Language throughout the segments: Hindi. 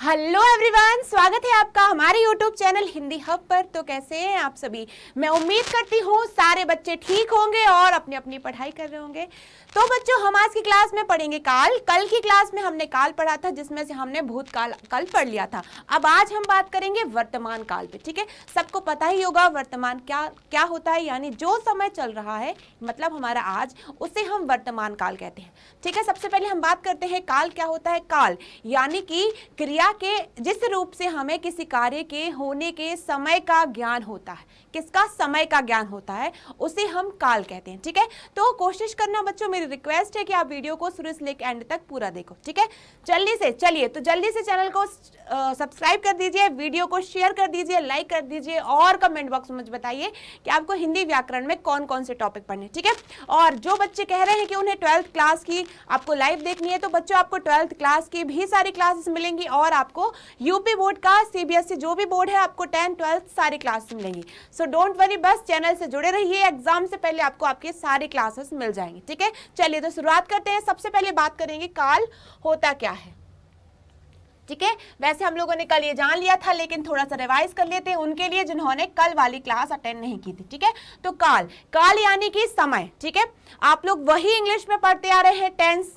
हेलो एवरीवन, स्वागत है आपका हमारे यूट्यूब चैनल हिंदी हब पर। तो कैसे हैं आप सभी? मैं उम्मीद करती हूँ सारे बच्चे ठीक होंगे और अपनी अपनी पढ़ाई कर रहे होंगे। तो बच्चों, हम आज की क्लास में पढ़ेंगे काल। कल की क्लास में हमने काल पढ़ा था, जिसमें से हमने भूतकाल कल पढ़ लिया था। अब आज हम बात करेंगे वर्तमान काल पे। ठीक है, सबको पता ही होगा वर्तमान क्या क्या होता है, यानी जो समय चल रहा है, मतलब हमारा आज, उसे हम वर्तमान काल कहते हैं। ठीक है, सबसे पहले हम बात करते हैं काल क्या होता है। काल यानी कि क्रिया के जिस रूप से हमें किसी कार्य के होने के समय का ज्ञान होता है, किसका समय का ज्ञान होता है, उसे हम काल कहते हैं। ठीक है, तो कोशिश करना बच्चों, मेरी रिक्वेस्ट है कि आप वीडियो को शुरू से लेकर एंड तक पूरा देखो। ठीक है, चलिए तो जल्दी से चैनल को सब्सक्राइब कर दीजिए, वीडियो को शेयर कर दीजिए, लाइक कर दीजिए और कमेंट बॉक्स में मुझे बताइए कि आपको हिंदी व्याकरण में कौन कौन से टॉपिक पढ़ने। ठीक है, और जो बच्चे कह रहे हैं कि उन्हें 12th क्लास की आपको लाइव देखनी है, तो बच्चों आपको 12th क्लास की भी सारी क्लासेस मिलेंगी और आपको यूपी बोर्ड का, सीबीएसई जो भी बोर्ड है, आपको 10th 12th सारी क्लासेस मिलेंगी। सो डोंट वरी, बस चैनल से जुड़े रहिए, एग्जाम से पहले आपको आपकी सारी क्लासेस मिल जाएंगी। ठीक है, चलिए तो शुरुआत करते हैं। सबसे पहले बात करेंगे काल होता क्या है। ठीक है, वैसे हम लोगों ने कल ये जान लिया था, लेकिन थोड़ा सा रिवाइज कर लेते हैं उनके लिए जिन्होंने कल वाली क्लास अटेंड नहीं की थी। ठीक है, तो काल यानी कि समय। ठीक है, आप लोग वही इंग्लिश में पढ़ते आ रहे हैं टेंस,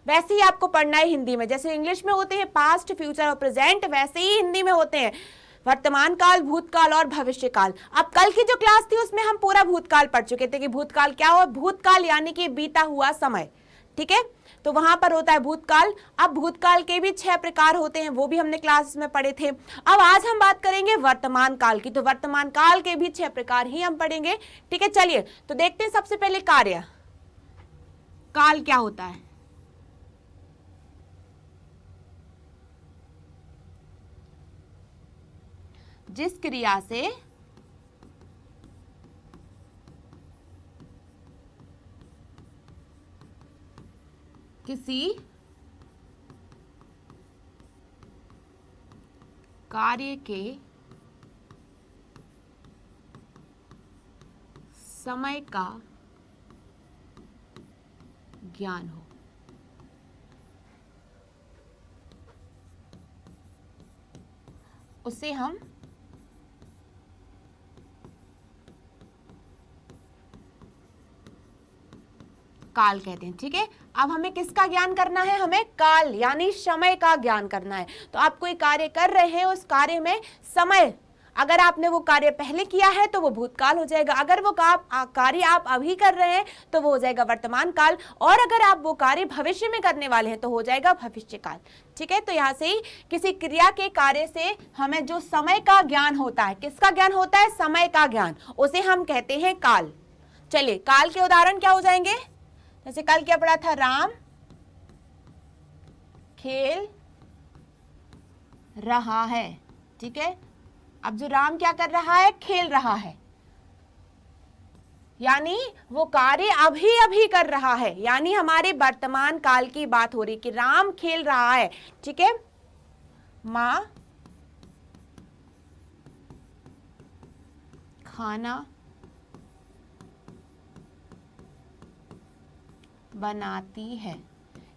वैसे ही आपको पढ़ना है हिंदी में। जैसे इंग्लिश में होते हैं पास्ट, फ्यूचर और प्रेजेंट, वैसे ही हिंदी में होते हैं वर्तमान काल, भूतकाल और भविष्य काल। अब कल की जो क्लास थी उसमें हम पूरा भूतकाल पढ़ चुके थे कि भूतकाल क्या हो। भूतकाल यानी कि बीता हुआ समय। ठीक है, तो वहां पर होता है भूतकाल। अब भूतकाल के भी 6 प्रकार होते हैं, वो भी हमने क्लास में पढ़े थे। अब आज हम बात करेंगे वर्तमान काल की, तो वर्तमान काल के भी 6 प्रकार ही हम पढ़ेंगे। ठीक है, चलिए तो देखते हैं सबसे पहले कार्य। काल क्या होता है? जिस क्रिया से किसी कार्य के समय का ज्ञान हो, उसे हम काल कहते हैं। ठीक है, अब हमें किसका ज्ञान करना है? हमें काल यानी समय का ज्ञान करना है। तो आप कोई कार्य कर रहे हैं, उस कार्य में समय, अगर आपने वो कार्य पहले किया है तो वो भूतकाल हो जाएगा, अगर वो कार्य आप अभी कर रहे हैं तो वो हो जाएगा वर्तमान काल, और अगर आप वो कार्य भविष्य में करने वाले हैं तो हो जाएगा भविष्य काल। ठीक है, तो यहाँ से ही किसी क्रिया के कार्य से हमें जो समय का ज्ञान होता है, किसका ज्ञान होता है? समय का ज्ञान, उसे हम कहते हैं काल। चलिए, काल के उदाहरण क्या हो जाएंगे? जैसे कल क्या पढ़ा था? राम खेल रहा है। ठीक है, अब जो राम क्या कर रहा है? खेल रहा है, यानी वो कार्य अभी अभी कर रहा है, यानी हमारे वर्तमान काल की बात हो रही कि राम खेल रहा है। ठीक है, मां खाना बनाती है।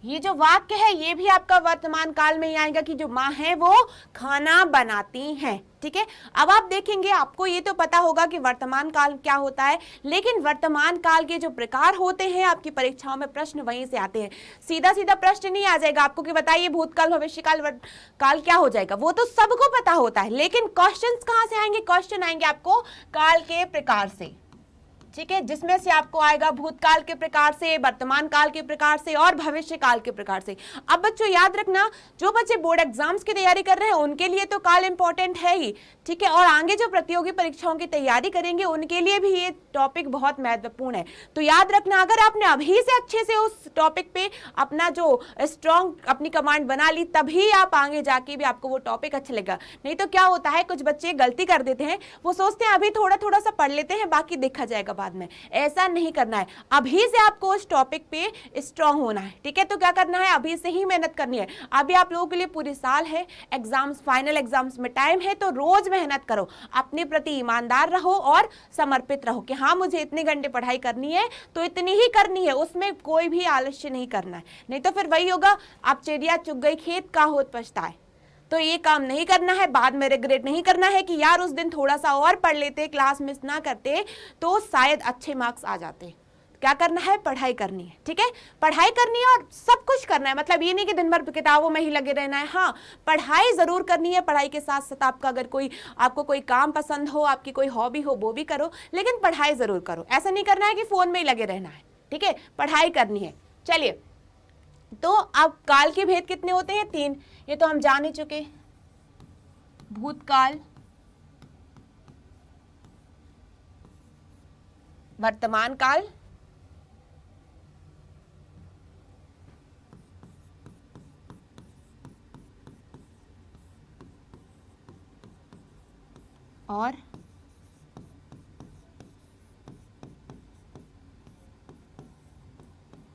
ये जो वाक्य है ये भी आपका वर्तमान काल में ही आएगा कि जो माँ है वो खाना बनाती हैं। ठीक है, अब आप देखेंगे, आपको ये तो पता होगा कि वर्तमान काल क्या होता है, लेकिन वर्तमान काल के जो प्रकार होते हैं आपकी परीक्षाओं में प्रश्न वहीं से आते हैं। सीधा सीधा प्रश्न नहीं आ जाएगा आपको कि बताइए भूतकाल, भविष्यकाल, काल क्या हो जाएगा, वो तो सबको पता होता है, लेकिन क्वेश्चन कहाँ से आएंगे? क्वेश्चन आएंगे आपको काल के प्रकार से। ठीक है, जिसमें से आपको आएगा भूतकाल के प्रकार से, वर्तमान काल के प्रकार से और भविष्य काल के प्रकार से। अब बच्चों याद रखना, जो बच्चे बोर्ड एग्जाम्स की तैयारी कर रहे हैं उनके लिए तो काल इंपॉर्टेंट है ही। ठीक है, और आगे जो प्रतियोगी परीक्षाओं की तैयारी करेंगे उनके लिए भी ये टॉपिक बहुत महत्वपूर्ण है। तो याद रखना, अगर आपने अभी से अच्छे से उस टॉपिक पे अपना जो स्ट्रॉन्ग अपनी कमांड बना ली, तभी आप आगे जाके भी आपको वो टॉपिक अच्छा लगेगा। नहीं तो क्या होता है, कुछ बच्चे गलती कर देते हैं, वो सोचते हैं अभी थोड़ा थोड़ा सा पढ़ लेते हैं, बाकी देखा जाएगा बाद में। ऐसा नहीं करना है, अभी से आपको उस टॉपिक पे स्ट्रांग होना है। ठीक है, तो क्या करना है? अभी से ही मेहनत करनी है। अभी आप लोगों के लिए पूरी साल है, एग्जाम्स, फाइनल एग्जाम्स में टाइम है, तो रोज मेहनत करो, अपने प्रति ईमानदार रहो और समर्पित रहो कि हाँ मुझे इतने घंटे पढ़ाई करनी है तो इतनी ही करनी है, उसमें कोई भी आलस्य नहीं करना है। नहीं तो फिर वही होगा, आप चिड़िया चुग गई खेत का होत पछताए। तो ये काम नहीं करना है, बाद में रिग्रेट नहीं करना है कि यार उस दिन थोड़ा सा और पढ़ लेते, क्लास मिस ना करते तो शायद अच्छे मार्क्स आ जाते। क्या करना है? पढ़ाई करनी है, ठीक है, पढ़ाई करनी है और सब कुछ करना है। मतलब ये नहीं कि दिन भर किताबों में ही लगे रहना है, हाँ पढ़ाई जरूर करनी है। पढ़ाई के साथ साथ आपका अगर आपको कोई काम पसंद हो, आपकी कोई हॉबी हो, वो भी करो, लेकिन पढ़ाई जरूर करो। ऐसा नहीं करना है कि फोन में ही लगे रहना है, ठीक है, पढ़ाई करनी है। चलिए, तो अब काल के भेद कितने होते हैं? 3। ये तो हम जान ही चुके, भूतकाल, वर्तमान काल और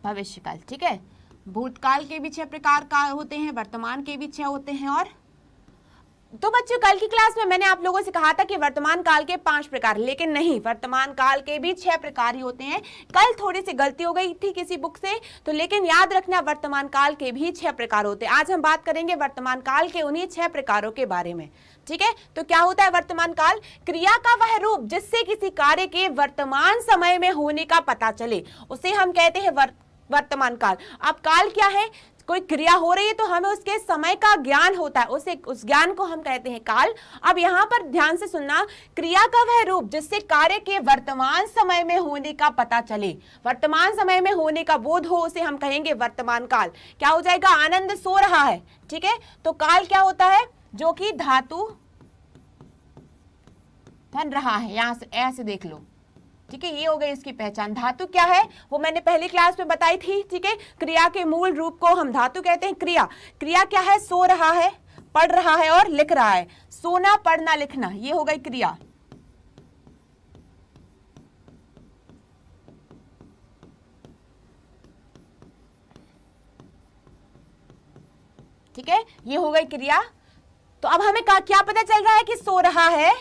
भविष्यकाल, ठीक है। भूतकाल के भी 6 प्रकार का होते हैं, वर्तमान के भी 6 होते हैं। और तो बच्चों कल की क्लास में मैंने आप लोगों से कहा था कि वर्तमान काल के 5 प्रकार, लेकिन नहीं, वर्तमान काल के भी 6 प्रकार ही होते हैं। कल थोड़ी सी गलती हो गई थी किसी बुक से, तो लेकिन याद रखना वर्तमान काल के भी 6 प्रकार होते हैं। आज हम बात करेंगे वर्तमान काल के उन्हीं 6 प्रकारों के बारे में, ठीक है। तो क्या होता है वर्तमान काल? क्रिया का वह रूप जिससे किसी कार्य के वर्तमान समय में होने का पता चले, उसे हम कहते हैं वर्तमान काल। अब काल क्या है? कोई क्रिया हो रही है तो हमें उसके समय का ज्ञान होता है, उस ज्ञान को हम कहते हैं काल। अब यहाँ पर ध्यान से सुनना, क्रिया का वह रूप जिससे कार्य के वर्तमान समय में होने का पता चले, वर्तमान समय में होने का बोध हो, उसे हम कहेंगे वर्तमान काल। क्या हो जाएगा? आनंद सो रहा है, ठीक है। तो काल क्या होता है? जो कि धातु बन रहा है, यहां से ऐसे देख लो, ठीक है, ये हो गई इसकी पहचान। धातु क्या है वो मैंने पहली क्लास में बताई थी, ठीक है। क्रिया के मूल रूप को हम धातु कहते हैं। क्रिया क्या है? सो रहा है, पढ़ रहा है और लिख रहा है। सोना, पढ़ना, लिखना, ये हो गई क्रिया, ठीक है, ये हो गई क्रिया। तो अब हमें क्या पता चल रहा है कि सो रहा है,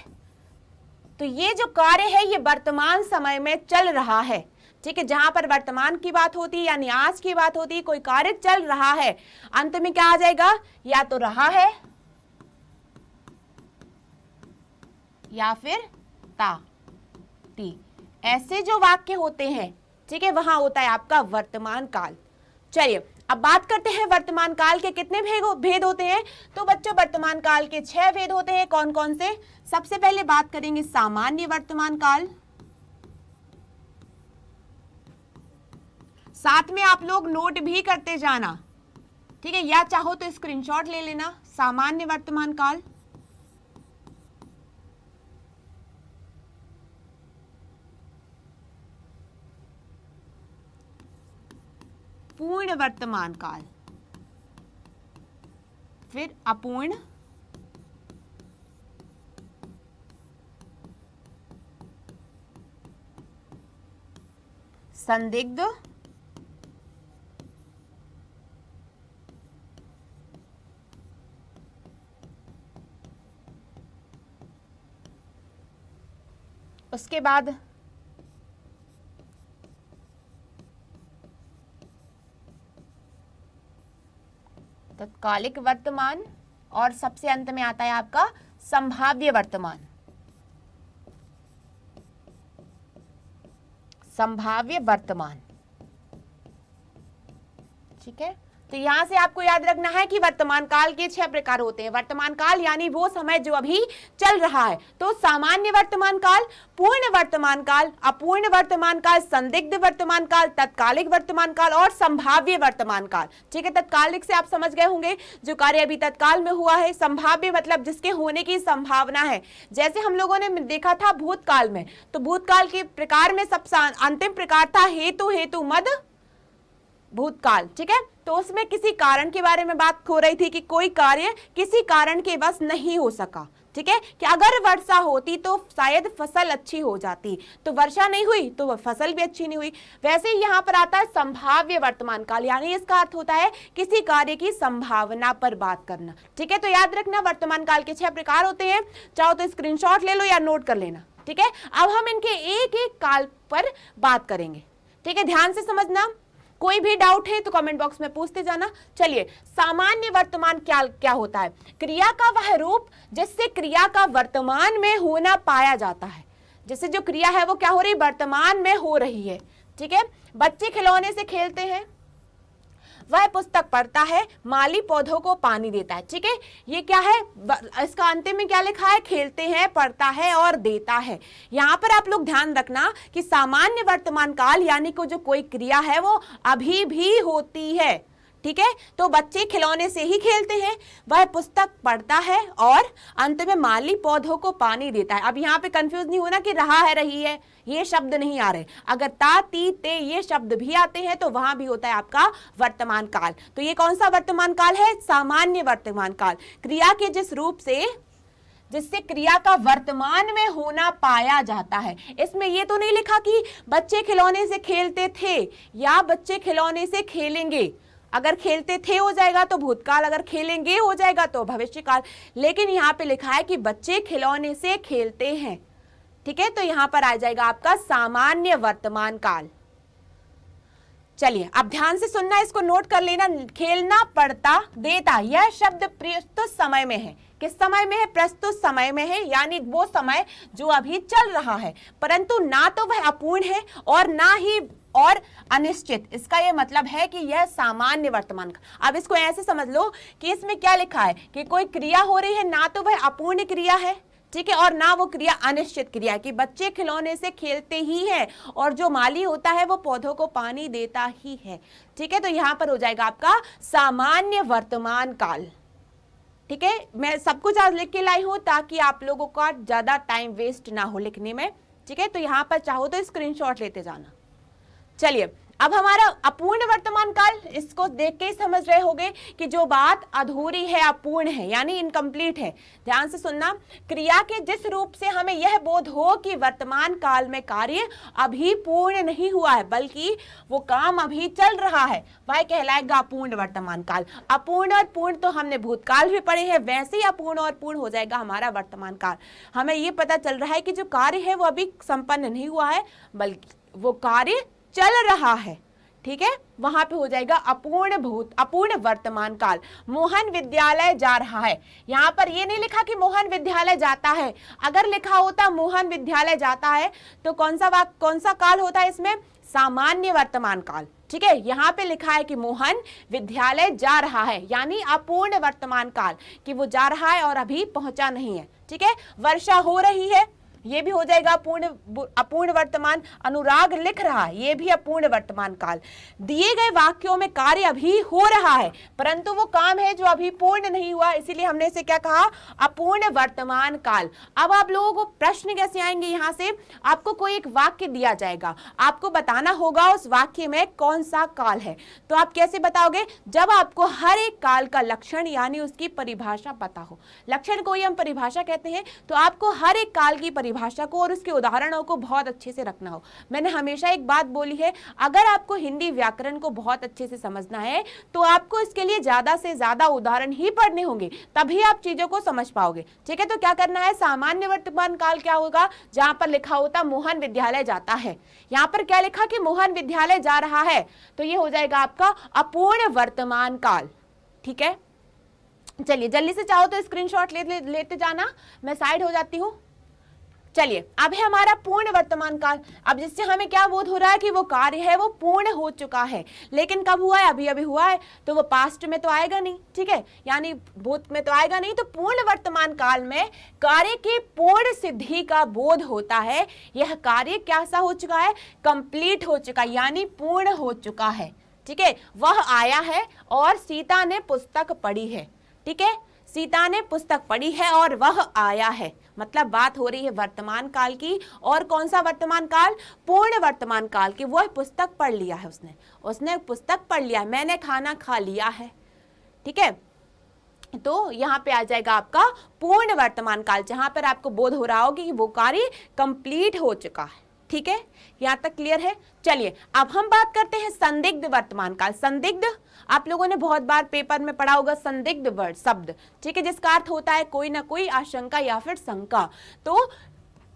तो ये जो कार्य है ये वर्तमान समय में चल रहा है, ठीक है। जहां पर वर्तमान की बात होती है यानी आज की बात होती है, कोई कार्य चल रहा है, अंत में क्या आ जाएगा? या तो रहा है या फिर ता ती, ऐसे जो वाक्य होते हैं, ठीक है, वहां होता है आपका वर्तमान काल। चलिए अब बात करते हैं वर्तमान काल के कितने भेद होते हैं। तो बच्चों वर्तमान काल के 6 भेद होते हैं। कौन कौन से? सबसे पहले बात करेंगे सामान्य वर्तमान काल, साथ में आप लोग नोट भी करते जाना, ठीक है, या चाहो तो स्क्रीनशॉट ले लेना। सामान्य वर्तमान काल, पूर्ण वर्तमान काल, फिर अपूर्ण, संदिग्ध, उसके बाद तत्कालिक वर्तमान, और सबसे अंत में आता है आपका संभाव्य वर्तमान। संभाव्य वर्तमान, ठीक है। तो यहां से आपको याद रखना है कि वर्तमान काल के 6 प्रकार होते हैं। वर्तमान काल यानी वो समय जो अभी चल रहा है। तो सामान्य वर्तमान काल, पूर्ण वर्तमान काल, अपूर्ण वर्तमान काल, संदिग्ध वर्तमान काल, तत्कालिक वर्तमान काल और संभाव्य वर्तमान काल, ठीक है। तत्कालिक से आप समझ गए होंगे जो कार्य अभी तत्काल में हुआ है। संभाव्य मतलब जिसके होने की संभावना है। जैसे हम लोगों ने देखा था भूतकाल में, तो भूतकाल के प्रकार में सबसे अंतिम प्रकार था हेतु मद भूतकाल, ठीक है। तो उसमें किसी कारण के बारे में बात हो रही थी कि कोई कार्य किसी कारण के बस नहीं हो सका, ठीक है, कि अगर वर्षा होती तो शायद फसल अच्छी हो जाती, तो वर्षा नहीं हुई तो वह फसल भी अच्छी नहीं हुई। वैसे ही यहाँ पर आता है संभाव्य वर्तमान काल, यानी इसका अर्थ होता है किसी कार्य की संभावना पर बात करना, ठीक है। तो याद रखना वर्तमान काल के 6 प्रकार होते हैं, चाहो तो स्क्रीनशॉट ले लो या नोट कर लेना, ठीक है। अब हम इनके एक एक काल पर बात करेंगे, ठीक है, ध्यान से समझना। कोई भी डाउट है तो कमेंट बॉक्स में पूछते जाना। चलिए, सामान्य वर्तमान क्या क्या होता है? क्रिया का वह रूप जिससे क्रिया का वर्तमान में होना पाया जाता है। जैसे जो क्रिया है वो क्या हो रही, वर्तमान में हो रही है। ठीक है, बच्चे खिलौने से खेलते हैं, वह पुस्तक पढ़ता है, माली पौधों को पानी देता है। ठीक है, ये क्या है, इसका अंतिम में क्या लिखा है, खेलते हैं, पढ़ता है और देता है। यहां पर आप लोग ध्यान रखना कि सामान्य वर्तमान काल यानी कि जो कोई क्रिया है वो अभी भी होती है। ठीक है, तो बच्चे खिलौने से ही खेलते हैं, वह पुस्तक पढ़ता है और अंत में माली पौधों को पानी देता है। अब यहाँ पे कंफ्यूज नहीं होना कि रहा है, रही है, ये शब्द नहीं आ रहे। अगर ता, ती, ते ये शब्द भी आते हैं तो वहां भी होता है आपका वर्तमान काल। तो ये कौन सा वर्तमान काल है, सामान्य वर्तमान काल। क्रिया के जिस रूप से जिससे क्रिया का वर्तमान में होना पाया जाता है। इसमें ये तो नहीं लिखा कि बच्चे खिलौने से खेलते थे या बच्चे खिलौने से खेलेंगे। अगर खेलते थे हो जाएगा तो भूतकाल, अगर खेलेंगे हो जाएगा तो भविष्यकाल, लेकिन यहाँ पे लिखा है कि बच्चे खिलौने से खेलते हैं। ठीक है, तो यहां पर आ जाएगा आपका सामान्य वर्तमान काल। चलिए, अब ध्यान से सुनना, इसको नोट कर लेना। खेलना, पढ़ता, देता, यह शब्द प्रस्तुत समय में है। किस समय में है, प्रस्तुत समय में है, यानी वो समय जो अभी चल रहा है, परंतु ना तो वह अपूर्ण है और ना ही और अनिश्चित। इसका यह मतलब है कि यह सामान्य वर्तमान काल। अब इसको ऐसे समझ लो कि इसमें क्या लिखा है कि कोई क्रिया हो रही है, ना तो वह अपूर्ण क्रिया है, ठीक है, और ना वो क्रिया अनिश्चित क्रिया, कि बच्चे खिलौने से खेलते ही हैं और जो माली होता है वो पौधों को पानी देता ही है। ठीक है, तो यहां पर हो जाएगा आपका सामान्य वर्तमान काल। ठीक है, मैं सब कुछ आज लिख के लाई हूं ताकि आप लोगों का ज्यादा टाइम वेस्ट ना हो लिखने में। ठीक है, तो यहां पर चाहो तो स्क्रीनशॉट लेते जाना। चलिए, अब हमारा अपूर्ण वर्तमान काल, इसको देख के ही समझ रहे होंगे कि जो बात अधूरी है, अपूर्ण है, यानी इनकम्प्लीट है। ध्यान से सुनना, क्रिया के जिस रूप से हमें यह बोध हो कि वर्तमान काल में कार्य अभी पूर्ण नहीं हुआ है बल्कि वो काम अभी चल रहा है, वह कहलाएगा अपूर्ण वर्तमान काल। अपूर्ण और पूर्ण तो हमने भूतकाल भी पढ़े हैं, वैसे ही अपूर्ण और पूर्ण हो जाएगा हमारा वर्तमान काल। हमें ये पता चल रहा है कि जो कार्य है वो अभी संपन्न नहीं हुआ है बल्कि वो कार्य चल रहा है। ठीक है, वहां पे हो जाएगा अपूर्ण वर्तमान काल। मोहन विद्यालय जा रहा है, यहां पर ये नहीं लिखा कि मोहन विद्यालय जाता है। अगर लिखा होता मोहन विद्यालय जाता है तो कौन सा काल होता है इसमें, सामान्य वर्तमान काल। ठीक है, यहां पे लिखा है कि मोहन विद्यालय जा रहा है, यानी अपूर्ण वर्तमान काल, कि वो जा रहा है और अभी पहुंचा नहीं है। ठीक है, वर्षा हो रही है, ये भी हो जाएगा अपूर्ण वर्तमान। अनुराग लिख रहा है, ये भी अपूर्ण वर्तमान काल। दिए गए वाक्यों में कार्य अभी हो रहा है परंतु वो काम है जो अभी पूर्ण नहीं हुआ, इसीलिए हमने इसे क्या कहा, अपूर्ण वर्तमान काल। अब आप लोगों को प्रश्न कैसे आएंगे, यहां से आपको कोई एक वाक्य दिया जाएगा, आपको बताना होगा उस वाक्य में कौन सा काल है। तो आप कैसे बताओगे, जब आपको हर एक काल का लक्षण यानी उसकी परिभाषा पता हो। लक्षण को ही हम परिभाषा कहते हैं। तो आपको हर एक काल की भाषा को और उसके उदाहरणों को बहुत अच्छे से रखना हो। मैंने हमेशा एक बात बोली है, अगर आपको हिंदी व्याकरण को बहुत अच्छे से समझना है तो आपको इसके लिए ज्यादा से ज्यादा उदाहरण ही पढ़ने होंगे, तभी आप चीजों को समझ पाओगे। ठीक है, तो क्या करना है, सामान्य वर्तमान काल क्या होगा, जहां पर लिखा होता मोहन विद्यालय जाता है, यहां पर क्या लिखा कि मोहन विद्यालय जा रहा है, तो ये हो जाएगा आपका अपूर्ण वर्तमान काल। ठीक है, चलिए जल्दी से चाहो तो स्क्रीनशॉट लेते जाना, मैं साइड हो जाती हूं। चलिए, अब है हमारा पूर्ण वर्तमान काल। अब जिससे हमें क्या बोध हो रहा है कि वो कार्य है वो पूर्ण हो चुका है, लेकिन कब हुआ है, अभी अभी हुआ है, तो वो पास्ट में तो आएगा नहीं। ठीक है, यानी भूत में तो आएगा नहीं। तो पूर्ण वर्तमान काल में कार्य की पूर्ण सिद्धि का बोध होता है। यह कार्य कैसा हो चुका है, कंप्लीट हो चुका, यानी पूर्ण हो चुका है। ठीक है, वह आया है और सीता ने पुस्तक पढ़ी है। ठीक है, सीता ने पुस्तक पढ़ी है और वह आया है, मतलब बात हो रही है वर्तमान काल की। और कौन सा वर्तमान काल, पूर्ण वर्तमान काल की। वह पुस्तक पढ़ लिया है, उसने पुस्तक पढ़ लिया, मैंने खाना खा लिया है। ठीक है, तो यहां पे आ जाएगा आपका पूर्ण वर्तमान काल, जहां पर आपको बोध हो रहा होगा कि वो कार्य कंप्लीट हो चुका है। ठीक है, यहां तक क्लियर है। चलिए, अब हम बात करते हैं संदिग्ध वर्तमान काल। संदिग्ध आप लोगों ने बहुत बार पेपर में पढ़ा होगा, संदिग्ध वर्ड शब्द, ठीक है, जिसका अर्थ होता है कोई ना कोई आशंका या फिर शंका। तो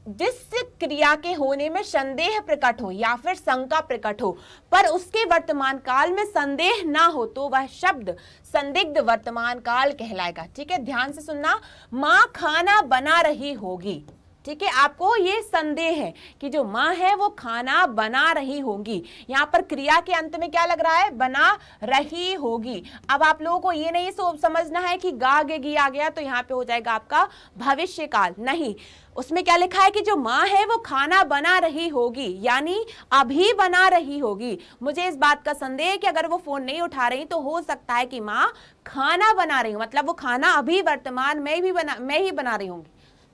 जिस क्रिया के होने में संदेह प्रकट हो या फिर शंका प्रकट हो पर उसके वर्तमान काल में संदेह ना हो तो वह शब्द संदिग्ध वर्तमान काल कहलाएगा। ठीक है, ध्यान से सुनना। माँ खाना बना रही होगी, ठीक है, आपको ये संदेह है कि जो माँ है वो खाना बना रही होगी। यहाँ पर क्रिया के अंत में क्या लग रहा है, बना रही होगी। अब आप लोगों को ये नहीं समझना है कि गा गे गी आ गया तो यहाँ पे हो जाएगा आपका भविष्य काल, नहीं, उसमें क्या लिखा है कि जो माँ है वो खाना बना रही होगी, यानी अभी बना रही होगी। मुझे इस बात का संदेह है कि अगर वो फोन नहीं उठा रही तो हो सकता है कि माँ खाना बना रही हो, मतलब वो खाना अभी वर्तमान में ही बना रही होंगी।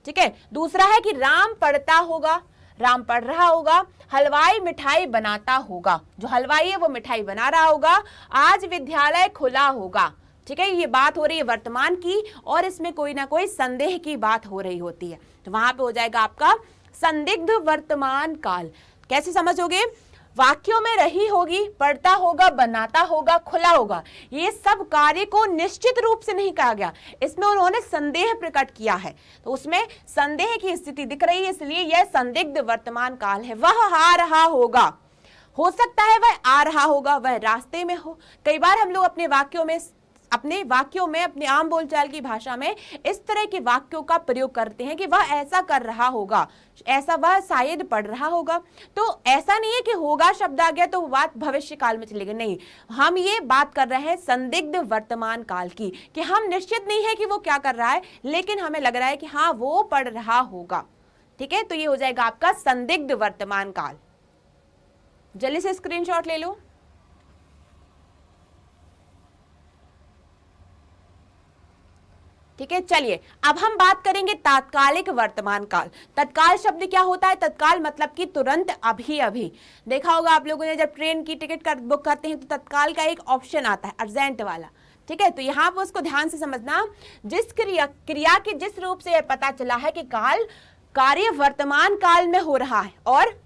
ठीक है, दूसरा है कि राम पढ़ता होगा, राम पढ़ रहा होगा, हलवाई मिठाई बनाता होगा, जो हलवाई है वो मिठाई बना रहा होगा, आज विद्यालय खुला होगा। ठीक है, ये बात हो रही है वर्तमान की और इसमें कोई ना कोई संदेह की बात हो रही होती है, तो वहां पे हो जाएगा आपका संदिग्ध वर्तमान काल। कैसे समझोगे, वाक्यों में रही होगी, पढ़ता होगा, बनाता होगा, खुला होगा, ये सब कार्य को निश्चित रूप से नहीं कहा गया, इसमें उन्होंने संदेह प्रकट किया है, तो उसमें संदेह की स्थिति दिख रही है, इसलिए यह संदिग्ध वर्तमान काल है। वह आ रहा होगा, हो सकता है वह आ रहा होगा, वह रास्ते में हो। कई बार हम लोग अपने वाक्यों में अपने आम बोलचाल की भाषा में इस तरह के वाक्यों का प्रयोग करते हैं कि वह ऐसा कर रहा होगा, ऐसा वह शायद पढ़ रहा होगा। तो ऐसा नहीं है कि होगा शब्द आ गया तो बात भविष्य काल में चलेगी, नहीं, हम ये बात कर रहे हैं संदिग्ध वर्तमान काल की, कि हम निश्चित नहीं है कि वो क्या कर रहा है, लेकिन हमें लग रहा है कि हाँ वो पढ़ रहा होगा। ठीक है, तो ये हो जाएगा आपका संदिग्ध वर्तमान काल। जल्दी से स्क्रीनशॉट ले लो। ठीक है, चलिए अब हम बात करेंगे तात्कालिक वर्तमान काल। तत्काल शब्द क्या होता है, तत्काल मतलब कि तुरंत, अभी अभी। देखा होगा आप लोगों ने जब ट्रेन की टिकट बुक करते हैं तो तत्काल का एक ऑप्शन आता है अर्जेंट वाला। ठीक है, तो यहाँ पर उसको ध्यान से समझना, जिस क्रिया के जिस रूप से पता चला है कि कार्य वर्तमान काल में हो रहा है और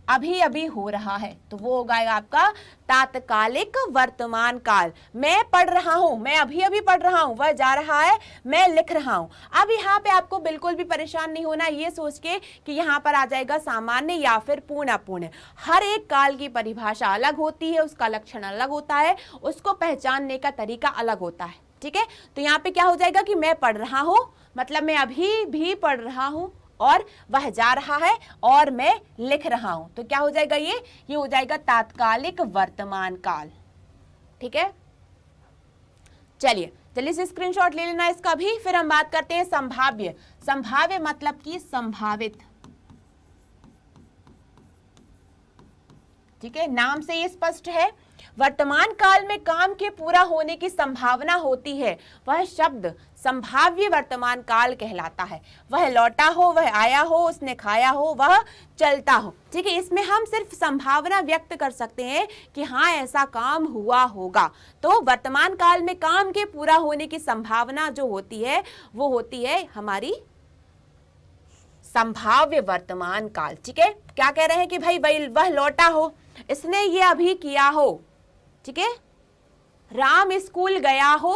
अभी अभी हो रहा है, तो वो होगा आपका तात्कालिक वर्तमान काल। मैं पढ़ रहा हूं, मैं अभी अभी पढ़ रहा हूं, वह जा रहा है, मैं लिख रहा हूं। अब यहाँ पे आपको बिल्कुल भी परेशान नहीं होना ये सोच के कि यहाँ पर आ जाएगा सामान्य या फिर पूर्ण अपूर्ण। हर एक काल की परिभाषा अलग होती है, उसका लक्षण अलग होता है, उसको पहचानने का तरीका अलग होता है। ठीक है, तो यहाँ पे क्या हो जाएगा कि मैं पढ़ रहा हूं मतलब मैं अभी भी पढ़ रहा हूं, और वह जा रहा है और मैं लिख रहा हूं, तो क्या हो जाएगा, ये हो जाएगा तात्कालिक वर्तमान काल। ठीक है, चलिए जल्दी से स्क्रीनशॉट ले लेना इसका भी, फिर हम बात करते हैं संभाव्य। संभाव्य मतलब कि संभावित। ठीक है, नाम से ये स्पष्ट है, वर्तमान काल में काम के पूरा होने की संभावना होती है, वह शब्द संभाव्य वर्तमान काल कहलाता है। वह लौटा हो, वह आया हो, उसने खाया हो, वह चलता हो। ठीक है, इसमें हम सिर्फ संभावना व्यक्त कर सकते हैं कि हाँ ऐसा काम हुआ होगा। तो वर्तमान काल में काम के पूरा होने की संभावना जो होती है वो होती है हमारी संभाव्य वर्तमान काल। ठीक है, क्या कह रहे हैं कि भाई वह लौटा हो, इसने ये अभी किया हो। ठीक है, राम स्कूल गया हो,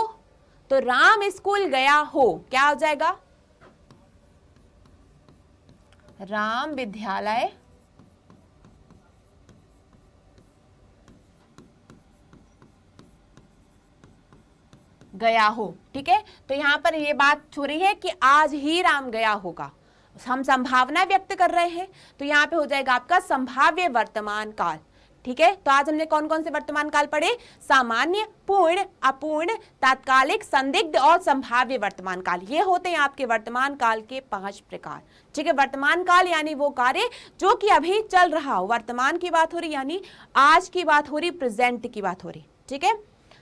तो राम स्कूल गया हो क्या हो जाएगा, राम विद्यालय गया हो। ठीक है, तो यहां पर ये बात हो रही है कि आज ही राम गया होगा, हम संभावना व्यक्त कर रहे हैं, तो यहां पे हो जाएगा आपका संभाव्य वर्तमान काल। ठीक है, तो आज हमने कौन कौन से वर्तमान काल पढ़े, सामान्य, पूर्ण, अपूर्ण, तात्कालिक, संदिग्ध और संभाव्य वर्तमान काल। ये होते हैं आपके वर्तमान काल के 5 प्रकार। ठीक है, वर्तमान काल यानी वो कार्य जो कि अभी चल रहा हो, वर्तमान की बात हो रही यानी आज की बात हो रही, प्रेजेंट की बात हो रही। ठीक है,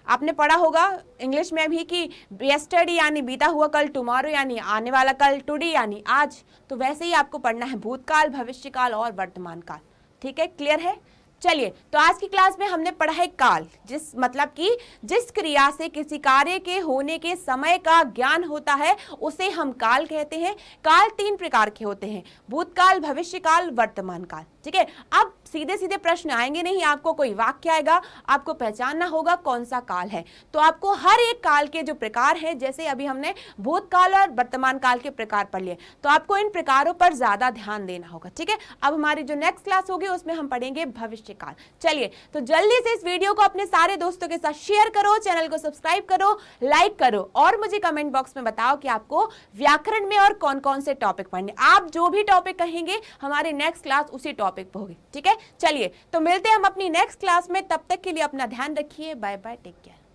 आपने पढ़ा होगा इंग्लिश में भी कि यस्टरडे यानी बीता हुआ कल, टुमारो यानी आने वाला कल, टुडे यानी आज, तो वैसे ही आपको पढ़ना है भूतकाल, भविष्यकाल और वर्तमान काल। ठीक है, क्लियर है। चलिए, तो आज की क्लास में हमने पढ़ा है काल, जिस मतलब कि जिस क्रिया से किसी कार्य के होने के समय का ज्ञान होता है उसे हम काल कहते हैं। काल 3 प्रकार के होते हैं, भूतकाल, भविष्यकाल, वर्तमान काल। ठीक है। अब सीधे सीधे प्रश्न आएंगे नहीं, आपको कोई वाक्य आएगा, आपको पहचानना होगा कौन सा काल है। तो आपको हर एक काल के जो प्रकार हैं, जैसे अभी हमने भूतकाल और वर्तमान काल के प्रकार पढ़ लिए, तो आपको इन प्रकारों पर ज्यादा ध्यान देना होगा, ठीक है। अब हमारी जो नेक्स्ट क्लास होगी उसमें हम पढ़ेंगे भविष्य काल। चलिए, तो जल्दी से इस वीडियो को अपने सारे दोस्तों के साथ शेयर करो, चैनल को सब्सक्राइब करो, लाइक करो, और मुझे कमेंट बॉक्स में बताओ कि आपको व्याकरण में और कौन कौन से टॉपिक पढ़ने। आप जो भी टॉपिक कहेंगे हमारी नेक्स्ट क्लास उसी टॉपिक पर होगी, ठीक है। चलिए, तो मिलते हैं हम अपनी नेक्स्ट क्लास में, तब तक के लिए अपना ध्यान रखिए। Bye bye, take care.